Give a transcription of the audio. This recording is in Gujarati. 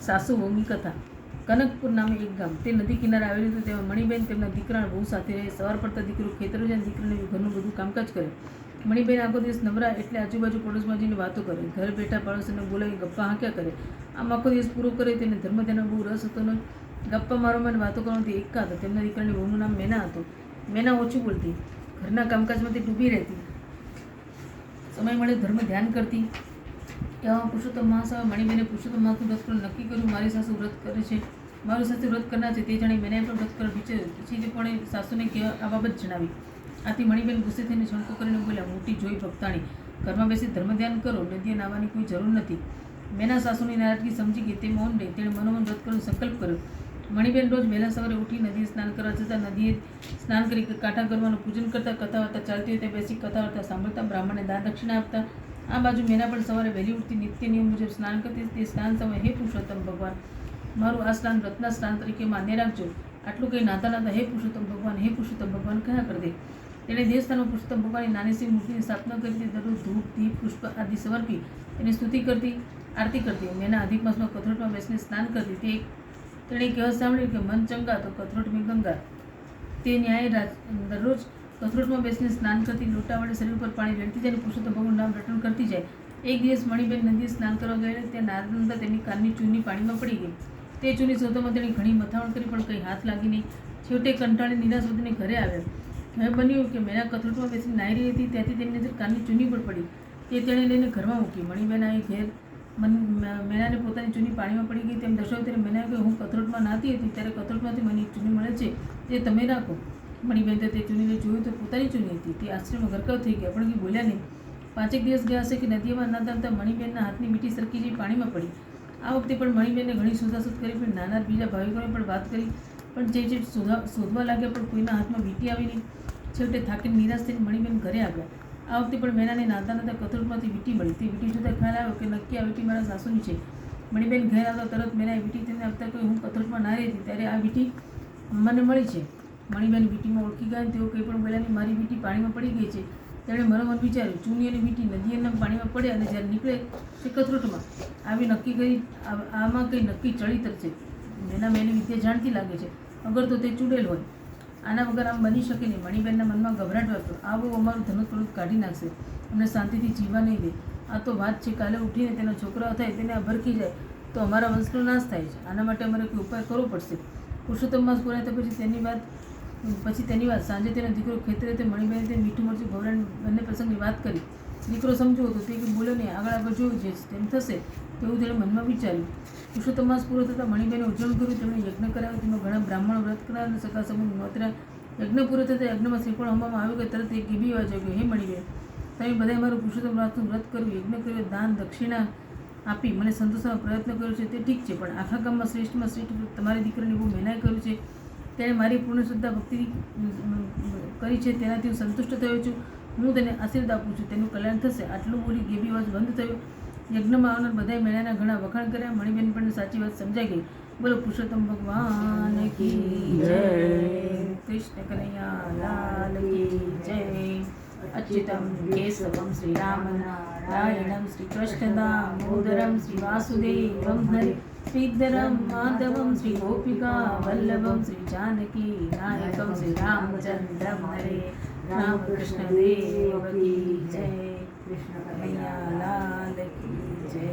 સાસુ વહુની કથા. કનકપુર નામે એક ગામ, તે નદી કિનારે આવેલું હતું. તેમાં મણિબેન તેમના દીકરા બહુ સાથે રહે. સવાર પડતા દીકરો ખેતરો જાય, દીકરીને ઘરનું બધું કામકાજ કરે. મણિબેન આખો દિવસ નવરા એટલે આજુબાજુ પડોશમાં જઈને વાતો કરે, ઘર બેઠા પાડોશીને બોલાવી ગપ્પા હાંક્યા કરે. આમ આખો દિવસ પૂરો કરે. તેને ધર્મ ધ્યાનમાં બહુ રસ હતો ને ગપ્પા મારવામાં વાતો કરવાથી એકા હતા. તેમના દીકરાની વહુનું નામ મેના હતું. મેના ઓછું બોલતી, ઘરના કામકાજમાંથી ડૂબી રહેતી, સમય મળે ધર્મ ધ્યાન કરતી. એવામાં પુરુષોત્તમ માસ આવે. મણિબેને પુરુષોત્તમ માસનું વ્રત પણ નક્કી કર્યું. મારી સાસુ વ્રત કરે છે, મારું સાસુ વ્રત કરનાર છે, તે જાણી મેનાએ પણ વ્રત કરવા વિચાર્યું. પછી પણ સાસુને આ બાબત જણાવી. આથી મણિબેન ગુસ્સે થઈને છણકો કરીને બોલ્યા, મોટી જોઈ ભક્તાણી, ઘરમાં બેસી ધર્મ ધ્યાન કરો, નદીએ નાહવાની કોઈ જરૂર નથી. મેના સાસુની નારાજગી સમજી ગઈ. તે મૌન રહી. તેણે મનોમન વ્રત કરવાનો સંકલ્પ કર્યો. મણિબેન રોજ વહેલા સવારે ઉઠી નદીએ સ્નાન કરવા જતા. નદીએ સ્નાન કરી કાંઠા ગરવાનું પૂજન કરતા, કથા વાર્તા ચાલતી હોય ત્યાં બેસી કથા વાર્તા સાંભળતા, બ્રાહ્મણને દાન દક્ષિણા આપતા. આ બાજુ મેના પણ સવારે વહેલી ઉઠતી, નિત્ય નિયમ મુજબ સ્નાન કરતી. તે સ્નાન સમયે, હે પુરુષોત્તમ ભગવાન, મારું આ સ્નાન વ્રતના સ્નાન તરીકે માન્ય રાખજો. આટલું કંઈ નાતા નાતા હે પુરુષોત્તમ ભગવાન, હે પુરુષોત્તમ ભગવાન કહ્યા કરી દે. તેણે દેવસ્થાનમાં પુરુષોત્તમ ભગવાનની નાની સી મૂર્તિની સ્થાપના કરી. દરરોજ ધૂપ દીપ પુષ્પ આદિ સમર્પી તેની સ્તુતિ કરતી, આરતી કરતી. મેના અધિક માસમાં કથરોટમાં બેસીને સ્નાન કરતી. તેણે કહેવત સાંભળ્યું કે મન ચંગા તો કથરોટ મેં ગંગા. તે ન્યાય દરરોજ કથરોટમાં બેસીને સ્નાન કરતી. લોટા વડે શરીર પર પાણી રેડતી જાય અને પુરુષોત્તમ ભગવાનનું નામ રટણ કરતી જાય. એક દિવસ મણિબેન નદીએ સ્નાન કરવા ગયેલા. ત્યાં નારદનંદા તેમની કાનની ચૂની પાણીમાં પડી ગઈ. તે ચૂની શોધવામાં તેણે ઘણી મથામણ કરી, પણ કંઈ હાથ લાગી નહીં. છેવટે કંટાળી નિરાશ વધીને ઘરે આવ્યા. હવે બન્યું કે મેના કથરોટમાં બેસીને નાહી રહી હતી, ત્યાંથી તેની નજર કાનની ચૂની પર પડી. તે તેણે લઈને ઘરમાં મૂકી. મણિબેન આવી ઘેર મેનાને પોતાની ચૂની પાણીમાં પડી ગઈ તેમ દર્શાવ્યું. ત્યારે મેનાએ કહ્યું, હું કથરોટમાં નાહતી હતી ત્યારે કથરોટમાંથી મને એક ચૂની મળે છે, તે તમે રાખો. મણિબેન તે ચૂનીને જોયું તો પોતાની ચૂની હતી. તે આશ્ચર્યમાં ગરકાવ થઈ ગયા, પણ કંઈ બોલ્યા નહીં. 5 દિવસ ગયા હશે કે નદીમાં નાતા નાતા મણિબેનના હાથની વીંટી સરકી જઈ પાણીમાં પડી. આ વખતે પણ મણિબેનને ઘણી શોધાશોધ કરી, પણ નાના બીજા ભાવિકોને પણ વાત કરી, પણ જે શોધવા લાગ્યા, પણ કોઈના હાથમાં વીંટી આવી નહીં. છેવટે થાકીને નિરાશ થઈને મણિબેન ઘરે આવ્યા. આ વખતે પણ મેનાને નાતા નાતા કથરોટમાંથી વીંટી મળી. તે વીંટી જોતા ખ્યાલ આવ્યો કે નક્કી આ વીંટી મારા સાસુની છે. મણિબેન ઘેર આવતા તરત મેનાએ વીંટી તેને આપતા કહ્યું, હું કથરોટમાં નાહી હતી ત્યારે આ વીંટી મને મળી છે. મણિબેન વીંટીમાં ઓળખી ગયા. તેઓ કંઈ પણ બોલ્યા નહીં. મારી વીંટી પાણીમાં પડી ગઈ છે. તેણે મનોમન વિચાર્યું, ચૂની અને વીંટી નદીના પાણીમાં પડે અને જ્યારે નીકળે તે કથરોટમાં આવી નક્કી કરી, આમાં કંઈ નક્કી ચડિતર છે. મેની વિદ્યા જાણતી લાગે છે, અગર તો તે ચૂડેલ હોય. આના વગર આમ બની શકે નહીં. મણિબેનના મનમાં ગભરાટ વાગતો. આ બહુ અમારું ધનુષ્ય કાઢી નાખશે, અમને શાંતિથી જીવવા નહીં દે. આ તો વાત છે, કાલે ઉઠીને તેનો છોકરો થાય, તેને આ ભરખી જાય તો અમારા વંશનો નાશ થાય છે. આના માટે અમારે કોઈ ઉપાય કરવો પડશે. પુરુષોત્તમ માસ પૂરાય તો પછી તેની વાત સાંજે તેનો દીકરો ખેતરે તે મણિબેને તે મીઠું મરચું ભવરાને બંને પ્રસંગની વાત કરી. દીકરો સમજ્યો હતો. તે કંઈ બોલ્યો નહીં. આગળ જોયું જે તેમ થશે તેવું તેણે મનમાં વિચાર્યું. પુરુષોત્તમ માસ પૂરો થતાં મણિબેને ઉજવણ કર્યું. તેમણે યજ્ઞ કરાવ્યો. તેમાં ઘણા બ્રાહ્મણો વ્રત કરાવ્યા અને સગા સંબંધ નોતર્યા. યજ્ઞ પૂરો થતાં યજ્ઞમાં શ્રીફળ હોમવામાં આવ્યું કે તરત એક ગીબી અવાજ આવ્યો, હે મણિબેન, તમે બધાએ મારું પુરુષોત્તમ માસનું વ્રત કર્યું, યજ્ઞ કર્યો, દાન દક્ષિણા આપી મને સંતોષવાનો પ્રયત્ન કર્યો છે, તે ઠીક છે, પણ આખા ગામમાં શ્રેષ્ઠમાં શ્રેષ્ઠ તમારી દીકરીની બહુ મહેનત કર્યું છે. તેણે મારી પૂર્ણ શ્રદ્ધા ભક્તિ કરી છે, તેનાથી હું સંતુષ્ટ થયો છું. હું તેને આશીર્વાદ આપું છું, તેનું કલ્યાણ થશે. આટલું બોલી ગેબી અવાજ બંધ થયો. યજ્ઞમાં આવનાર બધાએ મેળાના ઘણા વખાણ કર્યા. મણિબેન પણ સાચી વાત સમજાઈ ગઈ. બોલો પુરુષોત્તમ ભગવાન કી જય. કૃષ્ણ કનૈયા લાલ કી જય. અચ્યુતમ કેશવમ શ્રી રામ નારાયણમ શ્રી કૃષ્ણ દામોદરમ શ્રી વાસુદેવમ હરે શ્રીધરમ માધવમ શ્રી ગોપિકા વલ્લભમ શ્રી જાનકી નાયકમ શ્રી રામચંદ્રમ હરે. રામ કૃષ્ણ દેવ કી જય. કૃષ્ણ કનૈયા લાલ કી જય.